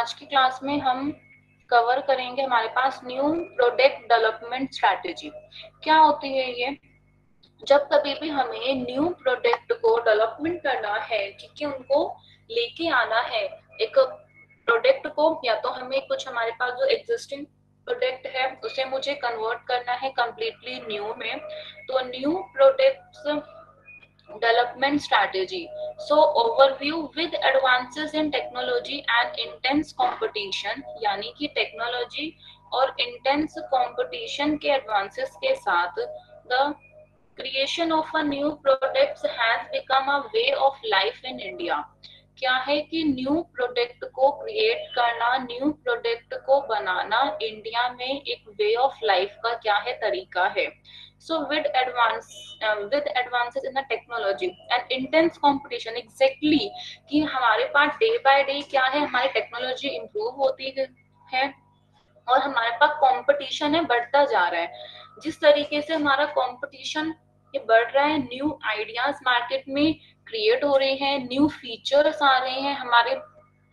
आज की क्लास में हम कवर करेंगे हमारे पास न्यू प्रोडक्ट डेवलपमेंट स्ट्रैटेजी। क्या होती है ये? जब कभी भी हमें न्यू प्रोडक्ट को डेवलपमेंट करना है, ठीक है, उनको लेके आना है एक प्रोडक्ट को, या तो हमें कुछ हमारे पास जो एग्जिस्टिंग प्रोडक्ट है उसे मुझे कन्वर्ट करना है कंप्लीटली न्यू में, तो new products development strategy. So overview with advances in technology and intense competition, यानी कि टेक्नोलॉजी और इंटेंस कंपटीशन के एडवांसेस के साथ the creation of a new products has become a way of life in India. क्या है कि new product को क्रिएट करना, न्यू प्रोडक्ट को बनाना इंडिया में एक वे ऑफ लाइफ का क्या है, तरीका है। So with advances in the technology and intense competition, exactly कि हमारे पास डे बाय डे क्या है, हमारी टेक्नोलॉजी इंप्रूव होती है और हमारे पास कंपटीशन है, बढ़ता जा रहा है। जिस तरीके से हमारा कंपटीशन ये बढ़ रहा है, न्यू आइडियाज मार्केट में क्रिएट हो रहे हैं, न्यू फीचर्स आ रहे हैं हमारे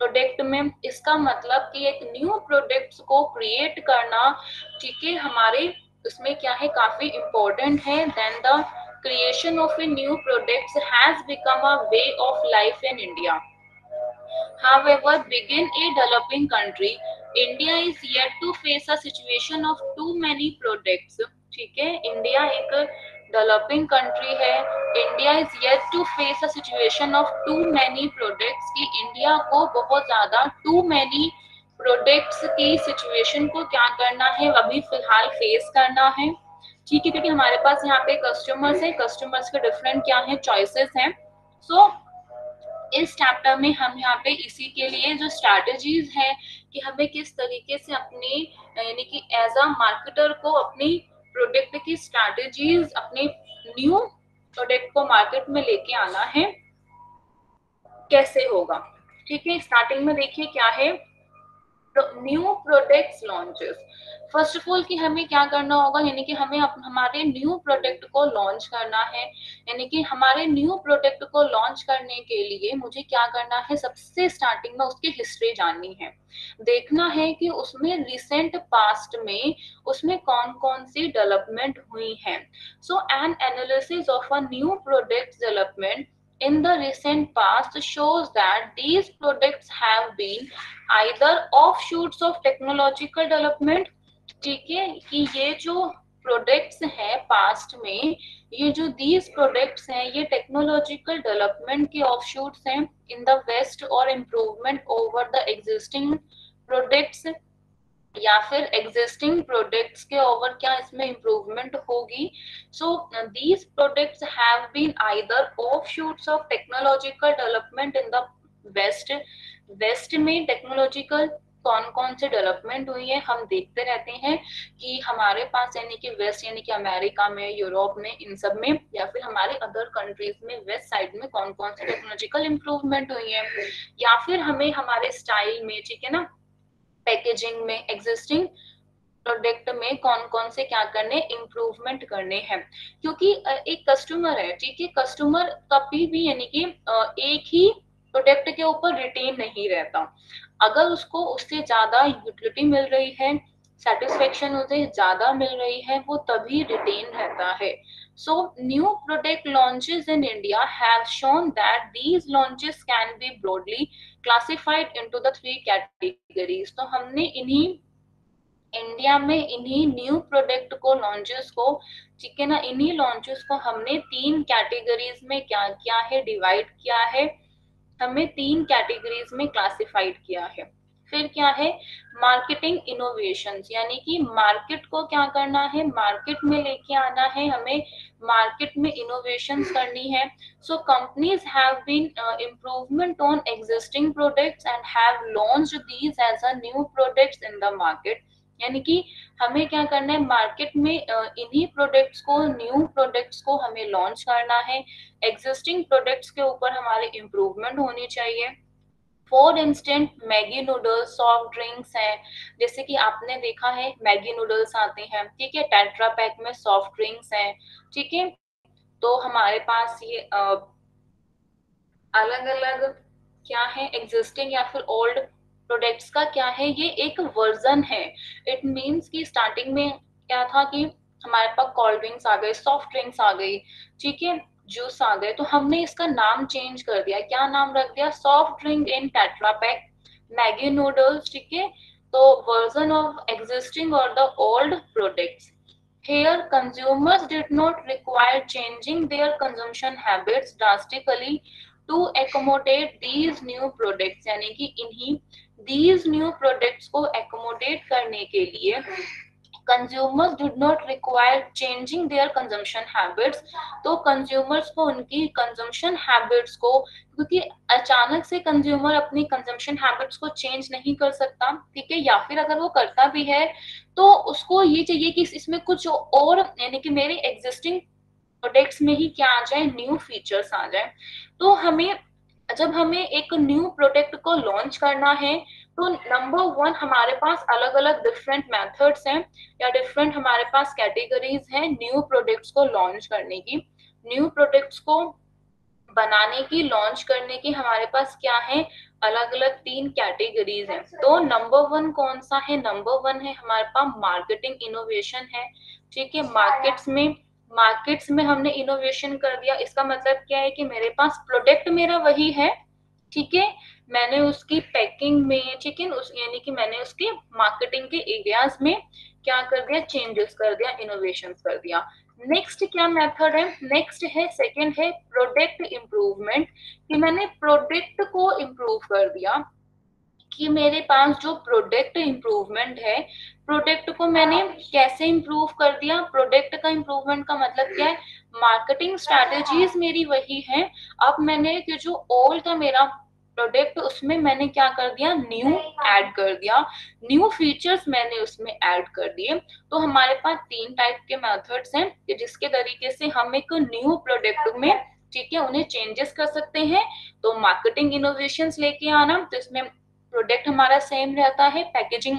प्रोडक्ट में। इसका मतलब कि एक न्यू प्रोडक्ट्स को क्रिएट करना, ठीक है, हमारे उसमें क्या है, काफी इम्पोर्टेंट है। Then the creation of a new products has become a way of life in India. However, being a developing country, India is yet to face a situation of too many products. ठीक है, India एक developing country है। India is yet to face a situation of too many products, कि India को बहुत ज्यादा too many products की situation को क्या करना है, अभी फिलहाल फेस करना है। ठीक है, क्योंकि हमारे पास यहाँ पे कस्टमर्स है, कस्टमर्स के डिफरेंट क्या है, चॉइसेस हैं। सो इस चैप्टर में हम यहाँ पे इसी के लिए जो स्ट्रैटेजीज है कि हमें किस तरीके से अपने यानी कि एज अ मार्केटर को अपनी प्रोडक्ट की स्ट्रैटेजीज, अपने न्यू प्रोडक्ट को मार्केट में लेके आना है, कैसे होगा। ठीक है, स्टार्टिंग में देखिए क्या है, new products launches. First of all कि हमें क्या करना होगा, यानी कि हमें हमारे न्यू प्रोडक्ट को लॉन्च करना है। यानी कि हमारे न्यू प्रोडक्ट को लॉन्च करने के लिए मुझे क्या करना है, सबसे स्टार्टिंग में उसकी हिस्ट्री जाननी है, देखना है कि उसमें रिसेंट पास्ट में उसमें कौन कौन सी डेवलपमेंट हुई है। So an analysis of a new product development in the recent past shows that these products have been either offshoots of technological development। ठीक है, कि ये जो प्रोडक्ट्स हैं पास्ट में, ये जो दीज प्रोडक्ट्स हैं, ये टेक्नोलॉजिकल डेवलपमेंट के ऑफशूट्स हैं इन द वेस्ट, और improvement over the existing products, या फिर एग्जिस्टिंग प्रोडक्ट्स के ओवर क्या इसमें इम्प्रूवमेंट होगी। So these products have been either offshoots of technological development in the west. West में टेक्नोलॉजिकल कौन कौन से डेवलपमेंट हुई है हम देखते रहते हैं कि हमारे पास, यानी कि वेस्ट यानी कि अमेरिका में, यूरोप में, इन सब में, या फिर हमारे अदर कंट्रीज में वेस्ट साइड में कौन कौन सी टेक्नोलॉजिकल इम्प्रूवमेंट हुई है, या फिर हमें हमारे स्टाइल में, ठीक है ना, पैकेजिंग में, एग्जिस्टिंग प्रोडक्ट में कौन कौन से क्या करने, इम्प्रूवमेंट करने हैं। क्योंकि एक कस्टमर है, ठीक है, कस्टमर कभी भी यानी कि एक ही प्रोडक्ट के ऊपर रिटेन नहीं रहता। अगर उसको उससे ज्यादा यूटिलिटी मिल रही है, सेटिस्फेक्शन उसे ज्यादा मिल रही है, वो तभी रिटेन रहता है। So new product launches in India have shown that these launches can be broadly classified into the three categories। तो हमने इन्हीं इंडिया में इन्हीं न्यू प्रोडक्ट को लॉन्चेस को, ठीक है ना, इन्हीं लॉन्चेस को हमने तीन कैटेगरीज में क्या किया है, डिवाइड किया है, हमें तीन कैटेगरीज में क्लासिफाइड किया है। फिर क्या है, मार्केटिंग इनोवेशंस, यानी कि मार्केट को क्या करना है, मार्केट में लेके आना है, हमें मार्केट में इनोवेशंस करनी है। So companies have been improvement on existing products and have launched these as a new products in the market. यानी कि हमें क्या करना है, मार्केट में इन्हीं प्रोडक्ट्स को, न्यू प्रोडक्ट्स को हमें लॉन्च करना है। एग्जिस्टिंग प्रोडक्ट्स के ऊपर हमारे इम्प्रूवमेंट होनी चाहिए। For instant Maggi noodles, soft drinks हैं, जैसे कि आपने देखा है मैगी नूडल्स आते हैं, ठीक है, टेट्रा पैक में सॉफ्ट ड्रिंक्स हैं, ठीक है। तो हमारे पास ये अलग अलग क्या है, एग्जिस्टिंग या फिर ओल्ड प्रोडक्ट्स का क्या है, ये एक वर्जन है। इट मीन्स कि स्टार्टिंग में क्या था कि हमारे पास कोल्ड ड्रिंक्स आ गए, सॉफ्ट ड्रिंक्स आ गई, ठीक है, जूस आ गए, तो हमने इसका नाम चेंज कर दिया। क्या नाम रख दिया? Soft drink in tetra pack, Maggi noodles, ठीक है। तो वर्जन ऑफ एग्जिस्टिंग और the old products. Here, consumers did not require changing their consumption habits drastically to accommodate these new products, यानी कि इन्हीं these new products को accommodate करने के लिए consumers did not require changing their consumption habits। तो consumers को उनकी consumption habits को, क्योंकि अचानक से consumer अपनी consumption habits को change नहीं कर सकता, ठीक है, या फिर अगर वो करता भी है तो उसको ये चाहिए कि इसमें कुछ और, यानी कि मेरे existing प्रोडक्ट्स में ही क्या आ जाए, न्यू फीचर्स आ जाए। तो हमें, जब हमें एक न्यू प्रोडक्ट को लॉन्च करना है तो नंबर वन, हमारे पास अलग अलग डिफरेंट मेथड्स हैं या डिफरेंट हमारे पास कैटेगरीज हैं न्यू प्रोडक्ट्स को लॉन्च करने की। न्यू प्रोडक्ट्स को बनाने की, लॉन्च करने की हमारे पास क्या है, अलग अलग 3 कैटेगरीज हैं। तो नंबर वन कौन सा है? नंबर वन है हमारे पास मार्केटिंग इनोवेशन है, ठीक है। मार्केट्स में हमने इनोवेशन कर दिया। इसका मतलब क्या है कि मेरे पास प्रोडक्ट मेरा वही है, ठीक है, मैंने उसकी पैकिंग में, ठीक है, उस यानी कि मैंने उसके मार्केटिंग के एरियाज में क्या कर दिया, चेंजेस कर दिया, इनोवेशन कर दिया। नेक्स्ट क्या मेथड है? नेक्स्ट है, सेकंड है प्रोडक्ट इम्प्रूवमेंट, कि मैंने प्रोडक्ट को इम्प्रूव कर दिया, कि मेरे पास जो प्रोडक्ट इम्प्रूवमेंट है, प्रोडक्ट को मैंने कैसे इम्प्रूव कर दिया। प्रोडक्ट का इम्प्रूवमेंट का मतलब क्या है? मार्केटिंग स्ट्रैटेजीज मेरी वही है, अब मैंने कि जो ओल्ड था मेरा प्रोडक्ट, उसमें मैंने क्या कर दिया, न्यू ऐड कर दिया, न्यू फीचर्स मैंने उसमें ऐड कर दिए। तो हमारे पास 3 टाइप के मेथड्स हैं कि जिसके तरीके से हम एक न्यू प्रोडक्ट में, ठीक है, उन्हें चेंजेस कर सकते हैं। तो मार्केटिंग इनोवेशंस लेके आना, तो इसमें प्रोडक्ट हमारा सेम रहता है, पैकेजिंग,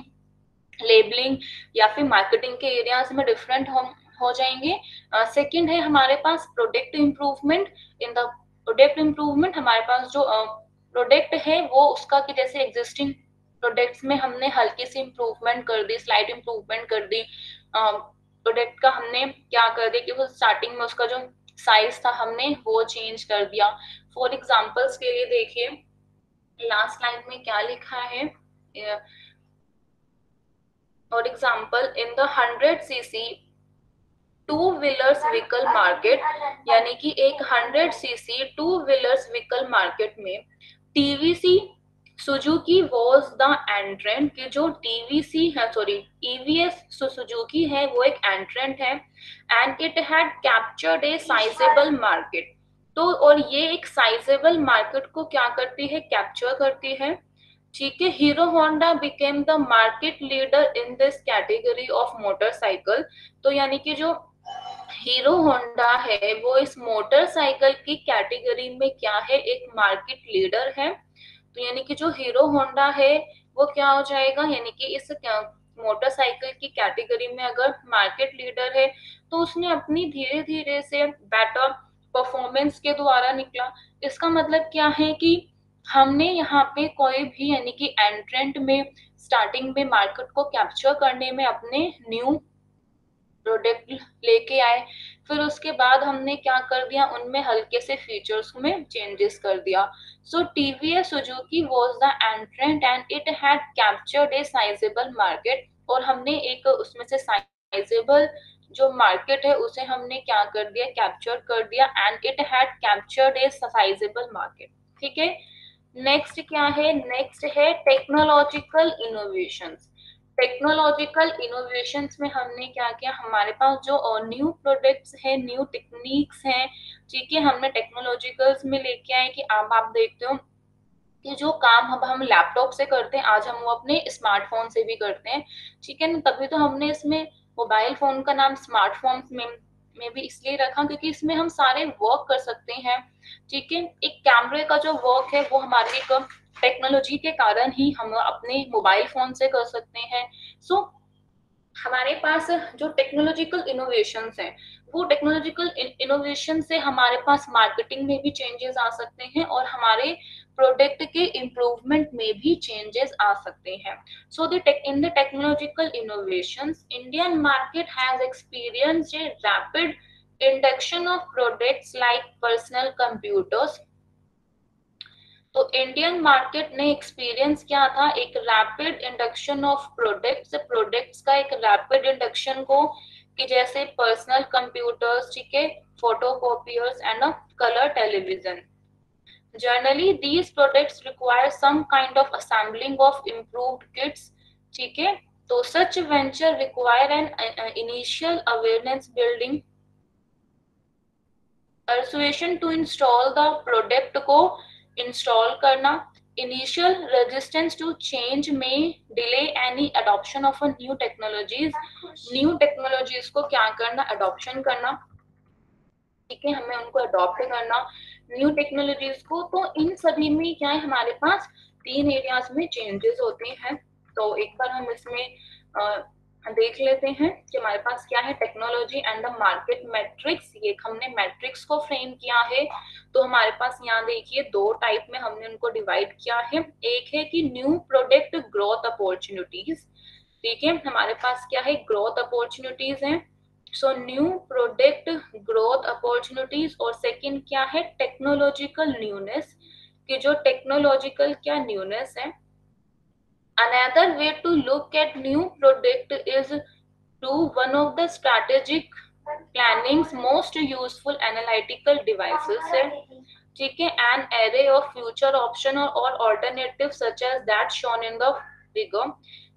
लेबलिंग या फिर मार्केटिंग के एरियाज में डिफरेंट हो जाएंगे। सेकंड है हमारे पास product improvement. In the product improvement हमारे पास जो प्रोडक्ट है वो उसका कि जैसे एग्जिस्टिंग प्रोडक्ट्स में हमने हल्की सी इम्प्रूवमेंट कर दी, स्लाइट इम्प्रूवमेंट कर दी। प्रोडक्ट का हमने क्या कर दिया कि वो स्टार्टिंग में उसका जो साइज था हमने वो चेंज कर दिया। फॉर एग्जाम्पल्स के लिए देखिए, लास्ट लाइन में क्या लिखा है, for example in the 100cc two wheelers vehicle market, यानी कि एक 100cc two wheelers vehicle market में TVS Suzuki was the entrant, कि जो टीवीसी है, सॉरी ईवीएस सुजुकी है, वो एक एंट्रेंट है, and it had captured a sizable market. तो और ये एक साइजेबल मार्केट को क्या करती है, कैप्चर करती है, ठीक है। Hero Honda became the market leader in this category of motorcycle. तो यानी कि जो हीरो होंडा है वो इस मोटरसाइकिल की कैटेगरी में क्या है, एक मार्केट लीडर है। तो यानी कि जो हीरो होंडा है वो क्या हो जाएगा, यानी कि इस मोटरसाइकिल की कैटेगरी में अगर मार्केट लीडर है तो उसने अपनी धीरे धीरे से बेटर परफॉर्मेंस के द्वारा निकला। इसका मतलब क्या है कि हमने यहाँ पे कोई भी, यानी कि एंट्रेंट में स्टार्टिंग में मार्केट को कैप्चर करने में अपने न्यू प्रोडक्ट लेके आए, फिर उसके बाद हमने क्या कर दिया, उनमें हल्के से फीचर्स में चेंजेस कर दिया। So TVS Suzuki was the entrant and it had captured a sizable market, और हमने एक उसमें से साइजेबल जो मार्केट है उसे हमने क्या कर दिया, कैप्चर कर दिया, and it had captured a sizable market, ठीक है। नेक्स्ट क्या है? नेक्स्ट है टेक्नोलॉजिकल इनोवेशंस। टेक्नोलॉजिकल इनोवेशंस में हमने क्या किया, हमारे पास जो न्यू प्रोडक्ट्स है, न्यू टेक्निक्स हैं, ठीक है, हमने टेक्नोलॉजिकल्स में लेके आए कि अब आप देखते हो कि जो काम अब हम लैपटॉप से करते हैं आज हम वो अपने स्मार्टफोन से भी करते हैं, ठीक है ना। तभी तो हमने इसमें मोबाइल फोन का नाम स्मार्टफोन में भी इसलिए रखा क्योंकि इसमें हम सारे वर्क कर सकते हैं, ठीक है। एक कैमरे का जो वर्क है वो हमारे एक टेक्नोलॉजी के कारण ही हम अपने मोबाइल फोन से कर सकते हैं। सो हमारे पास जो टेक्नोलॉजिकल इनोवेशंस हैं, वो टेक्नोलॉजिकल इनोवेशन से हमारे पास मार्केटिंग में भी चेंजेस आ सकते हैं और हमारे प्रोडक्ट के इम्प्रूवमेंट में भी चेंजेस आ सकते हैं. So in the technological innovations, Indian market has experienced a rapid induction of products like personal computers. तो इंडियन मार्केट ने एक्सपीरियंस क्या था, एक रैपिड इंडक्शन ऑफ प्रोडक्ट्स का एक रैपिड इंडक्शन को, कि जैसे पर्सनल कंप्यूटर्स, ठीक है, photocopiers and colour television. Generally these products require some kind of assembling of improved kits, ठीक है. तो such venture require an initial awareness building, persuasion to install the product को install करना. इनिशियल रेजिस्टेंस टू चेंज में delay any adoption of new technologies. New technologies को क्या करना, adoption करना, ठीक है, हमें उनको अडॉप्ट करना न्यू टेक्नोलॉजीज को. तो इन सभी में क्या है, हमारे पास 3 एरियाज में चेंजेस होते हैं. तो एक बार हम इसमें देख लेते हैं कि हमारे पास क्या है, technology and the market matrix. ये हमने मैट्रिक्स को फ्रेम किया है. तो हमारे पास यहाँ देखिए 2 टाइप में हमने उनको डिवाइड किया है. एक है कि न्यू प्रोडक्ट ग्रोथ अपॉर्चुनिटीज, ठीक है, हमारे पास क्या है, ग्रोथ अपॉर्चुनिटीज हैं. So new product growth opportunities. और सेकंड क्या है, टेक्नोलॉजिकल न्यूनेस, कि जो टेक्नोलॉजिकल क्या न्यूनेस है. Another way to look at new product is to one of the strategic planning's most useful analytical devices है, ठीक है, an array of future option or alternative such as that shown in the figure.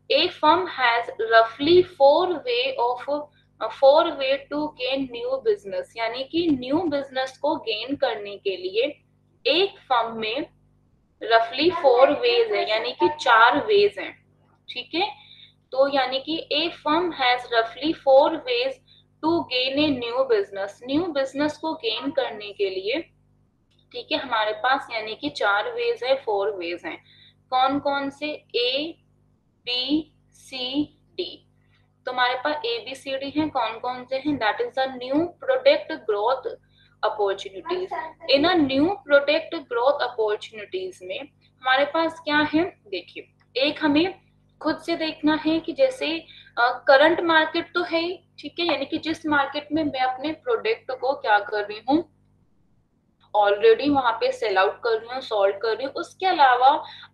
A firm has roughly 4 way to gain new business, यानी कि new business को gain करने के लिए एक फर्म में रफली 4 वेज है, यानी कि 4 वेज हैं, ठीक है. तो यानी कि ए फर्म हैज रफली 4 ways to gain a new business. New business को गेन करने के लिए, ठीक है, हमारे पास यानी कि 4 वेज है, 4 वेज हैं. कौन कौन से, ए बी सी डी. तो हमारे पास ए बी सी डी है, कौन कौन से हैं, that is the new product growth opportunities. In a new product growth opportunities में हमारे पास क्या है, देखिए, एक हमें खुद से देखना है कि जैसे करंट मार्केट तो है, ठीक है, यानी कि जिस मार्केट में मैं अपने प्रोडक्ट को क्या कर रही हूँ, ऑलरेडी वहां पे सेल आउट कर रही हूँ, सॉल्व कर रही हूँ. उसके अलावा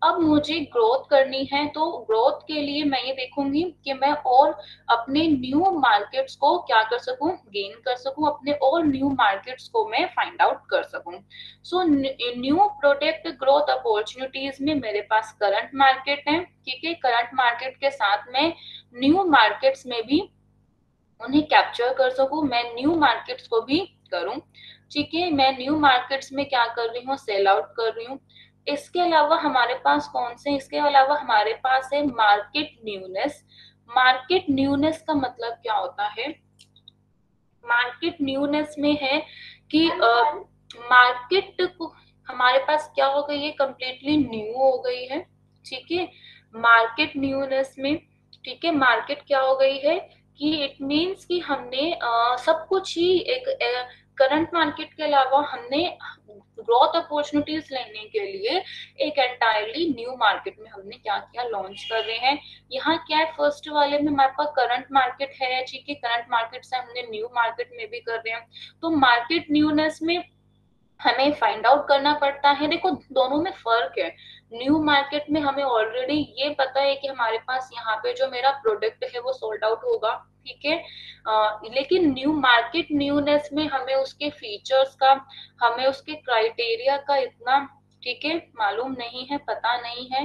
अब मुझे ग्रोथ करनी है. तो ग्रोथ के लिए मैं ये देखूंगी कि मैं और अपने न्यू मार्केट्स को क्या कर सकूं, गेन कर सकूं, अपने और न्यू मार्केट्स को मैं फाइंड आउट कर सकूं. So new product growth opportunities में मेरे पास करंट मार्केट है, ठीक है, करंट मार्केट के साथ में न्यू मार्केट्स में भी उन्हें कैप्चर कर सकूं, मैं न्यू मार्केट्स को भी करूं, ठीक है. मैं न्यू मार्केट्स में क्या कर रही हूँ, सेल आउट कर रही हूँ. इसके अलावा हमारे पास कौन से, इसके अलावा हमारे पास है मार्केट न्यूनेस. मार्केट न्यूनेस का मतलब क्या होता है, मार्केट न्यूनेस में है कि मार्केट हमारे पास क्या हो गई है, कंप्लीटली न्यू हो गई है, ठीक है. मार्केट न्यूनेस में, ठीक है, मार्केट क्या हो गई है कि इट मीन्स कि हमने सब कुछ ही एक करंट मार्केट के अलावा हमने ग्रोथ अपॉर्चुनिटीज लेने के लिए एक एंटायरली न्यू मार्केट में हमने क्या किया, लॉन्च कर रहे हैं. यहाँ क्या है, फर्स्ट वाले में हमारे पास करंट मार्केट है, ठीक है, करंट मार्केट से हमने न्यू मार्केट में भी कर रहे हैं. तो मार्केट न्यूनेस में हमें फाइंड आउट करना पड़ता है. देखो दोनों में फर्क है. न्यू मार्केट में हमें ऑलरेडी ये पता है कि हमारे पास यहाँ पे जो मेरा प्रोडक्ट है वो सोल्ड आउट होगा, ठीक है. लेकिन न्यू मार्केट न्यूनेस में हमें उसके फीचर्स का, हमें उसके क्राइटेरिया का इतना, ठीक है, मालूम नहीं है, पता नहीं है.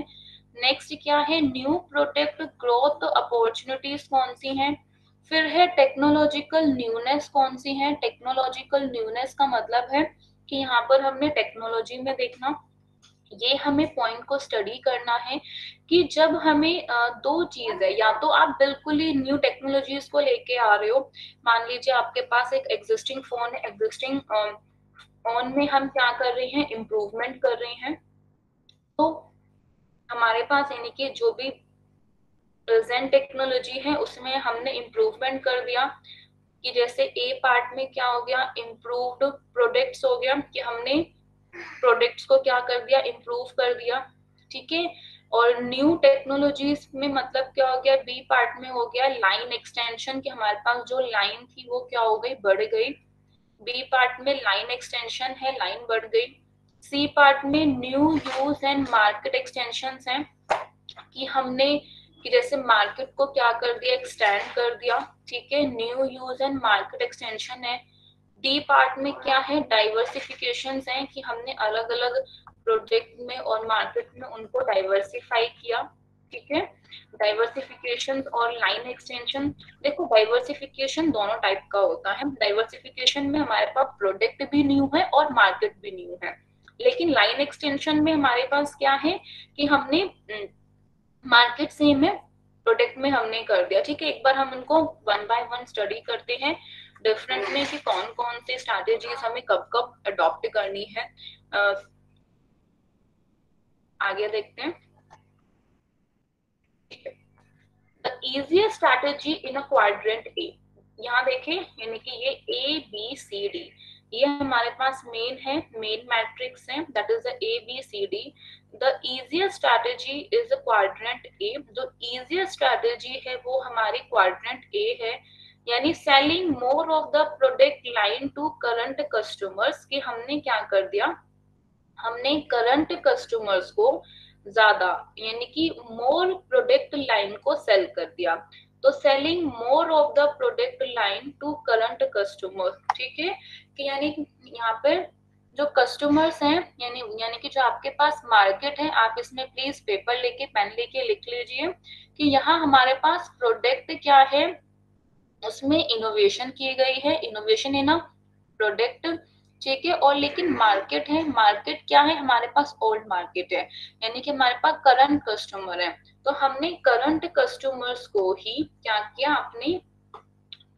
नेक्स्ट क्या है, न्यू प्रोडक्ट ग्रोथ अपॉर्चुनिटीज कौन सी हैं. फिर है टेक्नोलॉजिकल न्यूनेस कौन सी है. टेक्नोलॉजिकल न्यूनेस का मतलब है कि यहाँ पर हमने टेक्नोलॉजी में देखना, ये हमें पॉइंट को स्टडी करना है कि जब हमें 2 चीज है, या तो आप बिल्कुल ही न्यू टेक्नोलॉजीज को लेके आ रहे हो. मान लीजिए आपके पास एक एग्जिस्टिंग फोन है, एग्जिस्टिंग फोन में हम क्या कर रहे हैं, इम्प्रूवमेंट कर रहे हैं. तो हमारे पास यानी कि जो भी प्रेजेंट टेक्नोलॉजी है उसमें हमने इम्प्रूवमेंट कर दिया, कि जैसे ए पार्ट में क्या हो गया, इम्प्रूव्ड प्रोडक्ट्स हो गया, कि हमने प्रोडक्ट्स को क्या कर दिया, इम्प्रूव कर दिया, ठीक है। और न्यू टेक्नोलॉजीज में मतलब क्या हो गया, बी पार्ट में हो गया लाइन एक्सटेंशन, कि हमारे पास जो लाइन थी वो क्या हो गई, बढ़ गई। बी पार्ट में लाइन एक्सटेंशन है, लाइन बढ़ गई। सी पार्ट में new use and market extension है, कि हमने कि जैसे मार्केट को क्या कर दिया, एक्सटेंड कर दिया, ठीक है, new use and market extension है। डी पार्ट में क्या है, डाइवर्सिफिकेशन है, कि हमने अलग अलग प्रोजेक्ट में और मार्केट में उनको डाइवर्सिफाई किया, ठीक है। डाइवर्सिफिकेशन और लाइन एक्सटेंशन, देखो डाइवर्सिफिकेशन दोनों टाइप का होता है। डाइवर्सिफिकेशन में हमारे पास प्रोडक्ट भी न्यू है और मार्केट भी न्यू है, लेकिन लाइन एक्सटेंशन में हमारे पास क्या है कि हमने मार्केट सेम है, प्रोडक्ट में हमने कर दिया, ठीक है। एक बार हम उनको वन बाय वन स्टडी करते हैं डिफरेंट में, कि कौन कौन से स्ट्रैटेजीज हमें कब कब अडॉप्ट करनी है। आगे देखते हैं। The easiest strategy in a quadrant A, यहाँ देखें, यानी कि ये ए बी सी डी, ये हमारे पास मेन है, मेन मैट्रिक्स है, that is the A B C D. The easiest strategy is a quadrant A, जो इजिएस्ट स्ट्रैटेजी है वो हमारी क्वाड्रेंट ए है, यानी selling more of the product line to current customers, कि हमने क्या कर दिया, हमने करंट कस्टमर्स को ज्यादा, यानी कि मोर प्रोडक्ट लाइन को सेल कर दिया। तो selling more of the product line to current customers, ठीक है, कि यानी यहाँ पे जो कस्टमर्स हैं, यानी कि जो आपके पास मार्केट है, आप इसमें प्लीज पेपर लेके पेन लेके लिख लीजिए कि यहाँ हमारे पास प्रोडक्ट क्या है, उसमें इनोवेशन की गई है, इनोवेशन इन अ प्रोडक्ट, ठीक है। और लेकिन मार्केट है, मार्केट क्या है, हमारे पास ओल्ड मार्केट है, यानी कि हमारे पास करंट कस्टमर है। तो हमने करंट कस्टमर्स को ही क्या किया, अपनी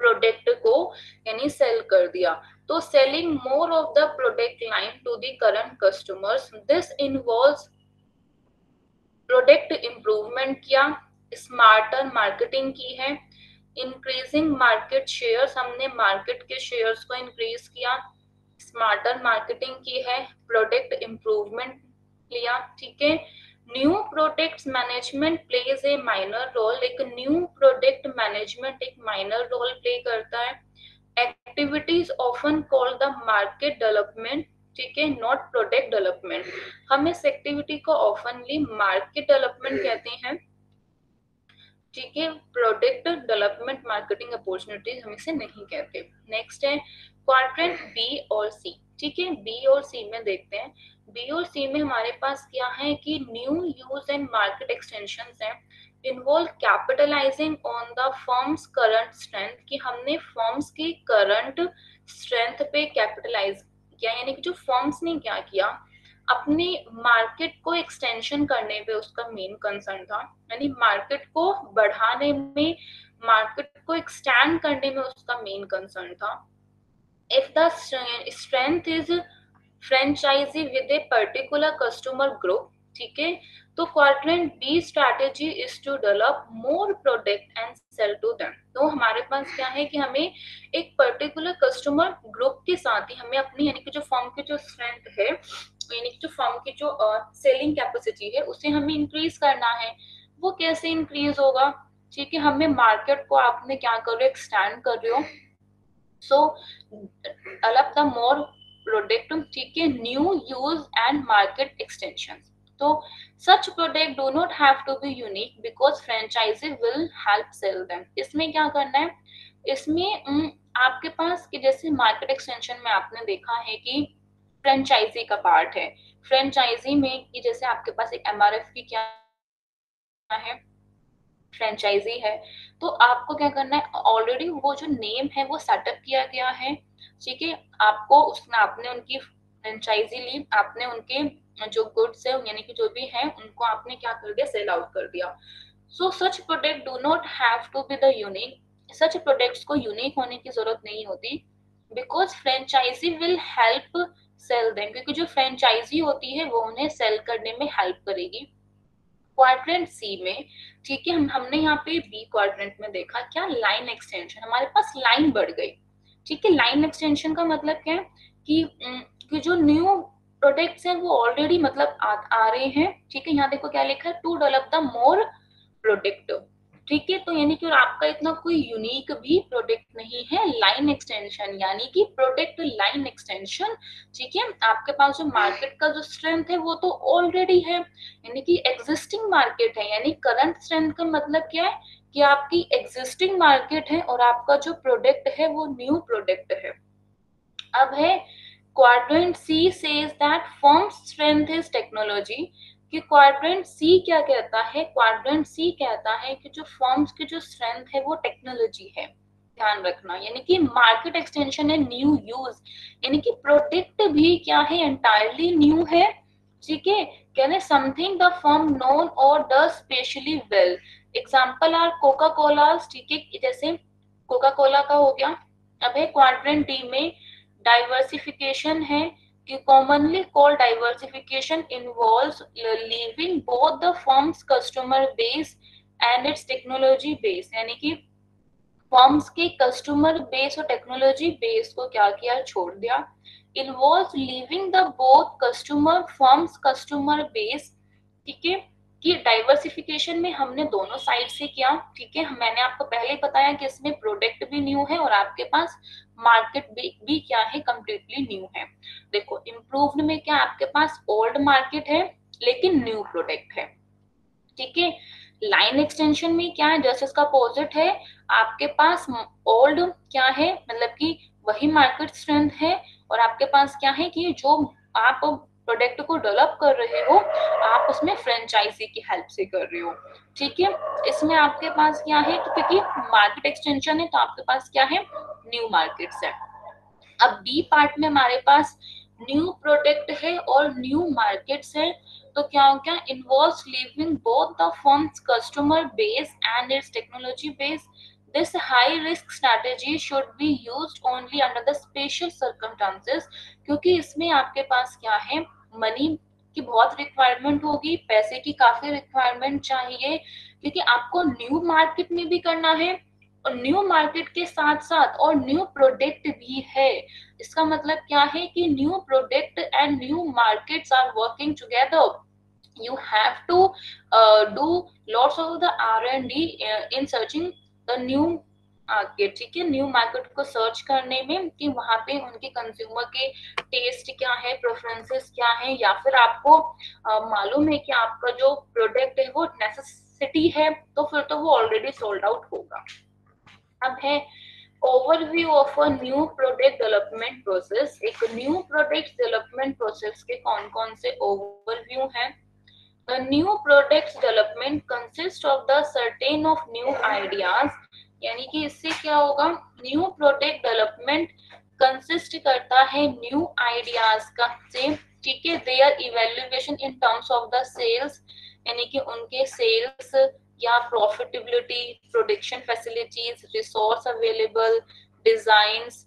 प्रोडक्ट को यानी सेल कर दिया। तो selling more of the product line to the current customers, this involves product improvement किया, स्मार्टर मार्केटिंग की है, इंक्रीजिंग मार्केट शेयर्स, हमने मार्केट के शेयर्स को इंक्रीज किया, स्मार्टर मार्केटिंग की है, प्रोडक्ट इम्प्रूवमेंट लिया, ठीक है। New products management plays a minor role, एक न्यू प्रोडक्ट मैनेजमेंट एक माइनर रोल प्ले करता है। Activities often called the market development, ठीक है, नॉट प्रोडक्ट डेवलपमेंट। हम इस एक्टिविटी को ऑफनली मार्केट डेवलपमेंट कहते हैं, ठीक है, प्रोडक्ट डेवलपमेंट मार्केटिंग अपॉर्चुनिटीज हम इसे नहीं कहते। नेक्स्ट है क्वाड्रेंट बी और सी, ठीक है, बी और सी में देखते हैं। बी और सी में हमारे पास क्या है कि new use and market extensions हैं, involve capitalising on the firm's current strength, कि हमने फर्म्स की करंट स्ट्रेंथ पे कैपिटलाइज किया, यानी कि जो फर्म्स ने क्या किया, अपने मार्केट को एक्सटेंशन करने पे उसका मेन कंसर्न था, यानी मार्केट को बढ़ाने में, मार्केट को एक्सटेंड करने में उसका मेन कंसर्न था। If the strength is franchise with a particular customer group, ठीक है, तो quadrant B strategy is to develop more product and sell to them. तो हमारे पास क्या है कि हमें एक पर्टिकुलर कस्टमर ग्रुप के साथ ही हमें अपनी, यानी कि जो फर्म की जो स्ट्रेंथ है, यानी कि जो फर्म की जो सेलिंग कैपेसिटी है, उसे हमें इंक्रीज करना है। वो कैसे इंक्रीज होगा, ठीक है, हमें मार्केट को आपने क्या कर रहे हो, एक्सटेंड कर रहे हो, so develop the more product, ठीक है, new use and market extension. तो such product do not have to be unique because franchisee will help sell them. इसमें क्या करना है, इसमें आपके पास कि जैसे मार्केट एक्सटेंशन में आपने देखा है कि फ्रेंचाइजी का पार्ट है, फ्रेंचाइजी में कि जैसे आपके पास एक एमआरएफ की क्या है, फ्रेंचाइजी है, तो आपको क्या करना है, ऑलरेडी वो जो नेम है वो सेटअप किया गया है, ठीक है, आपको उसमें आपने उनकी फ्रेंचाइजी ली, आपने उनके जो गुड्स है, यानी कि जो भी है, उनको आपने क्या कर दिया, सेल आउट कर दिया। So such product do not have to be the unique, such products को यूनिक होने की जरूरत नहीं होती, because franchisee will help sell them, क्योंकि जो फ्रेंचाइजी होती है वो उन्हें सेल करने में हेल्प करेगी। क्वाड्रेंट सी में, ठीक है, हमने यहाँ पे बी क्वाड्रेंट में देखा क्या, लाइन एक्सटेंशन, हमारे पास लाइन बढ़ गई, ठीक है। लाइन एक्सटेंशन का मतलब क्या है कि जो न्यू प्रोडक्ट्स हैं वो ऑलरेडी मतलब आ रहे हैं, ठीक है। यहाँ देखो क्या लिखा है, to develop the more product, ठीक है। तो यानी कि आपका इतना कोई यूनिक भी प्रोडक्ट नहीं है, लाइन एक्सटेंशन यानी कि प्रोडक्ट लाइन एक्सटेंशन, ठीक है। आपके पास जो मार्केट का जो स्ट्रेंथ है वो तो ऑलरेडी है, यानी कि एग्जिस्टिंग मार्केट है, यानी करंट स्ट्रेंथ का मतलब क्या है कि आपकी एग्जिस्टिंग मार्केट है और आपका जो प्रोडक्ट है वो न्यू प्रोडक्ट है। अब है quadrant she says that firm strength is technology, कि क्वाड्रेंट सी क्या कहता है, क्वाड्रेंट सी कहता है कि जो फर्म्स की जो स्ट्रेंथ है वो टेक्नोलॉजी है, ध्यान रखना। यानी कि मार्केट एक्सटेंशन है, न्यू यूज, यानी कि प्रोडक्ट भी क्या है, एंटायरली न्यू है, ठीक है। कहने समथिंग द फर्म नोन और does specially well, example are Coca Cola, ठीक है, जैसे कोका कोला का हो गया। अब है क्वाड्रेंट डी में डाइवर्सिफिकेशन है, कि commonly called diversification involves leaving both the firm's customer base and its technology base, यानी कि फर्म्स के कस्टमर बेस और टेक्नोलॉजी बेस को क्या किया, छोड़ दिया। Involve leaving the both customer firms customer base, ठीक है, कि डाइवर्सिफिकेशन में हमने दोनों साइड से किया, ठीक है। मैंने आपको पहले ही बताया कि इसमें प्रोडक्ट भी न्यू है और आपके पास मार्केट भी क्या है, कंप्लीटली न्यू है। देखो इम्प्रूव्ड में क्या, आपके पास ओल्ड मार्केट है लेकिन न्यू प्रोडक्ट है, ठीक है। लाइन एक्सटेंशन में क्या है, जस्ट इसका अपोजिट है, आपके पास ओल्ड क्या है, मतलब कि वही मार्केट स्ट्रेंथ है और आपके पास क्या है कि जो आप प्रोडक्ट को डेवलप कर रहे हो आप उसमें फ्रेंचाइजी की हेल्प से कर रहे हो, ठीक है। इसमें आपके पास क्या है, क्योंकि मार्केट एक्सटेंशन है तो आपके पास क्या है, न्यू मार्केट्स है। अब बी पार्ट में हमारे पास न्यू प्रोडक्ट है और न्यू मार्केट्स है, तो क्या हो गया, involves leaving both the firms customer base and it's technology base. This high risk strategy should be used only under the special circumstances, क्योंकि इसमें आपके पास क्या है, मनी की बहुत रिक्वायरमेंट होगी, पैसे की काफी रिक्वायरमेंट चाहिए, क्योंकि आपको न्यू मार्केट में भी करना है और न्यू मार्केट के साथ साथ और न्यू प्रोडक्ट भी है। इसका मतलब क्या है कि new product and new markets are working together. You have to do lots of the R&D in searching the new market, ठीक है। न्यू मार्केट को सर्च करने में कि वहां पे उनके कंज्यूमर के टेस्ट क्या है, प्रेफरेंसेस क्या है, या फिर आपको मालूम है कि आपका जो प्रोडक्ट है वो नेसेसिटी है, तो फिर तो वो ऑलरेडी सोल्ड आउट होगा। अब है overview of a new product development process. एक न्यू प्रोडक्ट डेवलपमेंट प्रोसेस के कौन कौन से ओवरव्यू हैं। The new products development consists of the certain of new ideas, यानी कि इससे क्या होगा, न्यू प्रोडक्ट डेवलपमेंट कंसिस्ट करता है न्यू आइडियाज का से, ठीक है। Their evaluation in terms of the sales, यानी कि उनके सेल्स या profitability, production facilities, resource available, designs,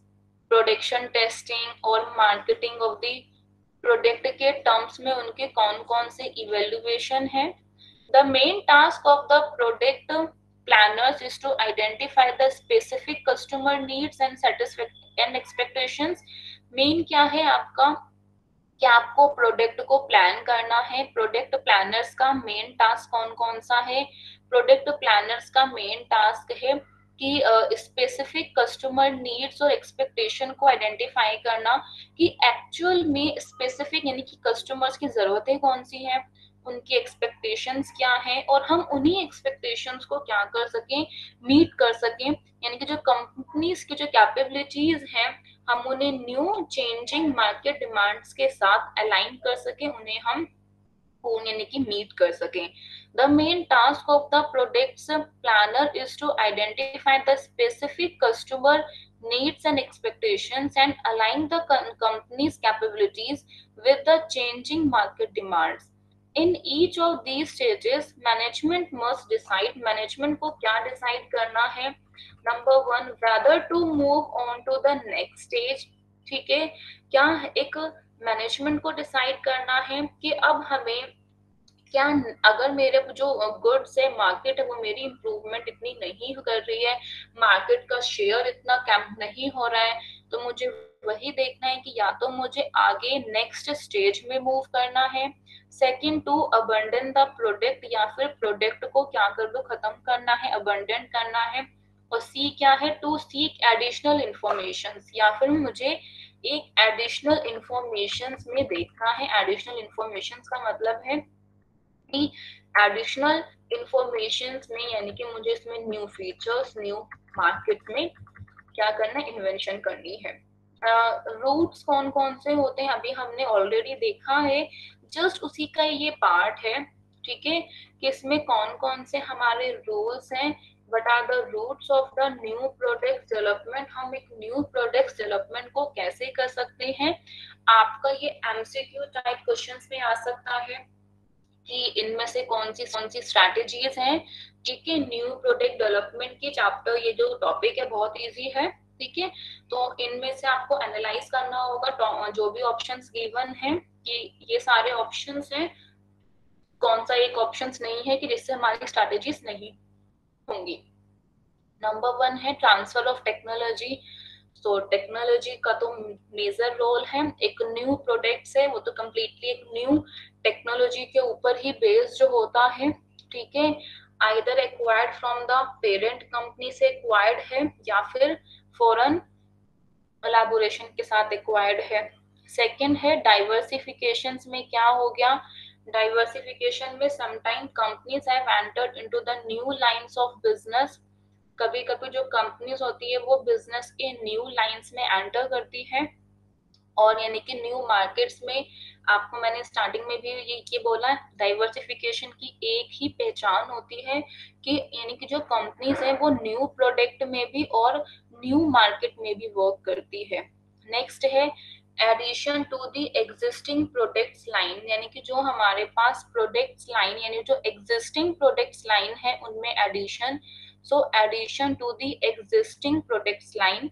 production testing और मार्केटिंग ऑफ द प्रोडक्ट के टर्म्स में उनके कौन कौन से इवेल्युएशन है। The main task of the product planners is to identify the specific customer needs and expectations. Main क्या है आपका, कि आपको प्रोडक्ट को प्लान करना है। प्रोडक्ट प्लानर्स का मेन टास्क कौन कौन सा है, प्रोडक्ट प्लानर्स का मेन टास्क है कि स्पेसिफिक कस्टमर नीड्स और एक्सपेक्टेशन को आइडेंटिफाई करना, कि एक्चुअल में स्पेसिफिक यानी कि कस्टमर्स की जरूरतें कौन सी हैं, उनकी एक्सपेक्टेशंस क्या हैं, और हम उन्हीं एक्सपेक्टेशंस को क्या कर सकें, मीट कर सकें। यानी कि जो कंपनीज की जो कैपेबिलिटीज हैं हम उन्हें न्यू चेंजिंग मार्केट डिमांड्स के साथ अलाइन कर सकें, उन्हें हम यानी कि मीट कर सकें। The main task of the products planner is to identify the specific customer needs and expectations and align the company's capabilities with the changing market demands. In each of these stages, management must decide, management को क्या decide करना है। Number one, whether to move on to the next stage, ठीक है। क्या एक management को decide करना है कि अब हमें क्या, अगर मेरे जो गुड्स है मार्केट है वो मेरी इम्प्रूवमेंट इतनी नहीं कर रही है, मार्केट का शेयर इतना कम नहीं हो रहा है, तो मुझे वही देखना है कि या तो मुझे आगे नेक्स्ट स्टेज में मूव करना है, second to abandon the product, या फिर प्रोडक्ट को क्या कर दो, खत्म करना है, अबंडन करना है, और सी क्या है, टू सीक एडिशनल इंफॉर्मेशन, या फिर मुझे एक एडिशनल इंफॉर्मेशन में देखना है। एडिशनल इंफॉर्मेशन का मतलब है कि एडिशनल इंफॉर्मेशन में, यानी कि मुझे इसमें न्यू फीचर्स, न्यू मार्केट में क्या करना है, इन्वेंशन करनी है। रूट्स कौन कौन से होते हैं अभी हमने ऑलरेडी देखा है, जस्ट उसी का ये पार्ट है, ठीक है, कि इसमें कौन कौन से हमारे रूल्स हैं, what are the roots of the new product development, हम एक न्यू प्रोडक्ट डेवलपमेंट को कैसे कर सकते हैं। आपका ये एमसीक्यू टाइप क्वेश्चंस में आ सकता है कि इनमें से कौन सी स्ट्रैटेजीज हैं, ठीक है। न्यू प्रोडक्ट डेवलपमेंट की चैप्टर, ये जो टॉपिक है बहुत इजी है, ठीक है। तो इनमें से आपको एनालाइज करना होगा जो भी ऑप्शंस गिवन हैं, कि ये सारे ऑप्शंस हैं, कौन सा एक ऑप्शंस नहीं है कि जिससे हमारी स्ट्रैटेजीज नहीं होंगी। नंबर 1 है ट्रांसफर ऑफ टेक्नोलॉजी। तो टेक्नोलॉजी का तो मेजर रोल है, एक न्यू प्रोडक्ट है वो तो कम्प्लीटली एक न्यू टेक्नोलॉजी के ऊपर ही बेस्ड होता है, ठीक है। Either acquired from the parent company से एक्वायर्ड है, या फिर फॉरेन कोलैबोरेशन के साथ एक्वायर्ड है। सेकंड है डाइवर्सिफिकेशन में क्या हो गया, डाइवर्सिफिकेशन में sometime companies have entered into the new lines of business. कभी कभी जो कंपनीज होती है वो बिजनेस के न्यू लाइंस में एंटर करती है, और यानी कि न्यू मार्केट्स में। आपको मैंने स्टार्टिंग में भी ये बोला, डाइवर्सिफिकेशन की एक ही पहचान होती है कि यानी कि जो कंपनीज है वो न्यू प्रोडक्ट में भी और न्यू मार्केट में भी वर्क करती है। नेक्स्ट है addition to the existing products line, यानी कि जो हमारे पास प्रोडक्ट्स लाइन, यानी जो एग्जिस्टिंग प्रोडक्ट्स लाइन है उनमें addition. So addition to the existing products line,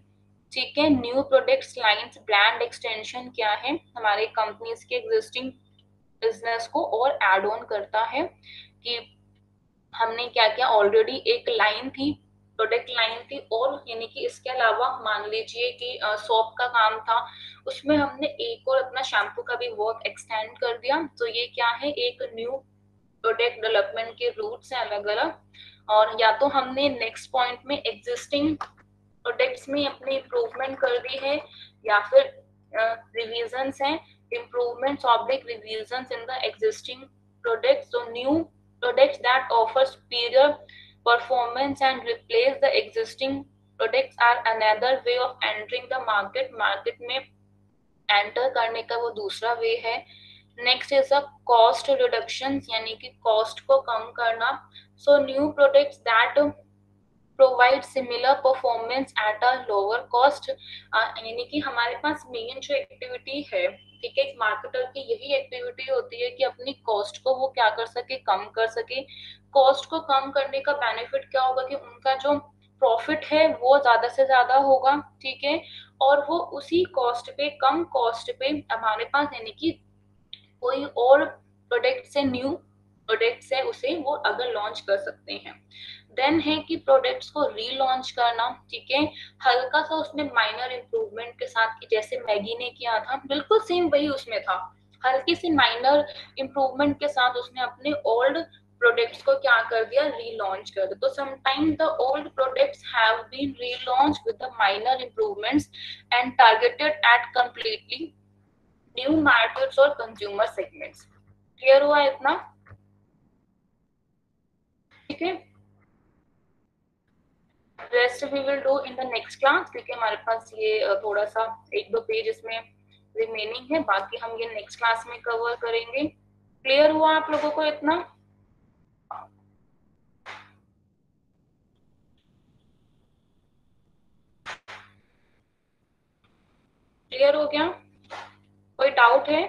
ठीक है। New products lines brand extension क्या है, हमारे कंपनीज के एग्जिस्टिंग बिजनेस को और एड ऑन करता है, कि हमने क्या किया, ऑलरेडी एक लाइन थी, प्रोडक्ट लाइन थी, और यानी कि इसके अलावा मान लीजिए कि सोप का काम था, उसमें हमने एक और अपना शैम्पू का भी वर्क एक्सटेंड कर दिया। तो ये क्या है, एक न्यू प्रोडक्ट डेवलपमेंट के रूट्स हैं अलग अलग। और या तो हमने नेक्स्ट पॉइंट में एग्जिस्टिंग प्रोडक्ट्स में अपनी इम्प्रूवमेंट कर दी है, या फिर रिवीजन्स हैं, improvements oblique revisions in the existing products. so new products that offer superior performance and replace the existing products are another way of entering the market। Market में enter करने का वो दूसरा वे है। Next is a cost reduction, यानी कि cost को कम करना। So new products that provide similar performance at a lower cost, यानी कि हमारे पास मेन जो एक्टिविटी है, ठीक है, एक मार्केटर की यही एक्टिविटी होती है कि अपनी कॉस्ट को वो क्या कर सके, कम कर सके। कॉस्ट को कम करने का बेनिफिट क्या होगा कि उनका जो प्रॉफिट है वो ज्यादा से ज्यादा होगा, ठीक है, और वो उसी कॉस्ट पे, कम कॉस्ट पे हमारे पास, यानी कि कोई और प्रोडक्ट से, न्यू प्रोडक्ट से उसे वो अगर लॉन्च कर सकते हैं। देन है कि प्रोडक्ट्स को रीलॉन्च करना, ठीक है, हल्का सा उसमें माइनर इम्प्रूवमेंट के साथ, जैसे मैगी ने किया था, बिल्कुल सेम वही उसमें था, हल्की सी माइनर इम्प्रूवमेंट के साथ उसने अपने ओल्ड प्रोडक्ट्स को क्या कर दिया, रीलॉन्च कर दिया। तो sometime the old products have been relaunch with the minor improvements and targeted at completely new markets और कंज्यूमर सेगमेंट्स। क्लियर हुआ इतना, ठीक है। Rest we will do in the next class, क्योंकि हमारे पास ये थोड़ा सा एक दो पेज इसमें रिमेनिंग है, बाकी हम ये नेक्स्ट क्लास में कवर करेंगे। क्लियर हुआ आप लोगों को इतना? क्लियर हो गया? कोई डाउट है?